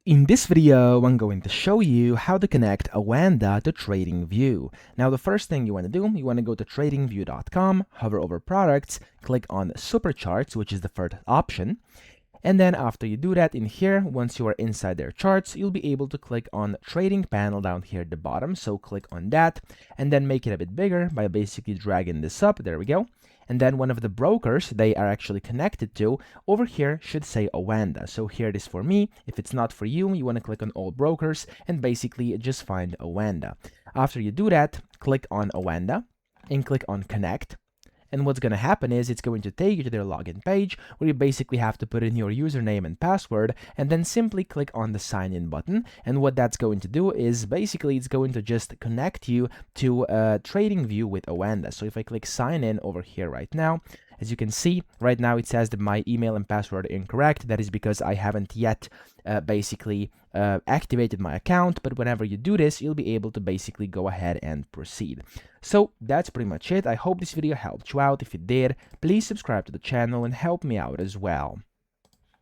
In this video, I'm going to show you how to connect Oanda to TradingView. Now, the first thing you want to do, you want to go to tradingview.com, hover over products, click on supercharts, which is the first option. And then after you do that in here, once you are inside their charts, you'll be able to click on trading panel down here at the bottom. So click on that and then make it a bit bigger by basically dragging this up. There we go. And then one of the brokers they are actually connected to over here should say Oanda. So here it is for me. If it's not for you, you want to click on all brokers and basically just find Oanda. After you do that, click on Oanda and click on connect. And what's going to happen is it's going to take you to their login page where you basically have to put in your username and password and then simply click on the sign in button. And what that's going to do is basically it's going to just connect you to TradingView with Oanda. So if I click sign in over here right now, as you can see, right now it says that my email and password are incorrect. That is because I haven't yet basically activated my account, but whenever you do this, you'll be able to basically go ahead and proceed. So that's pretty much it. I hope this video helped you out. If it did, please subscribe to the channel and help me out as well.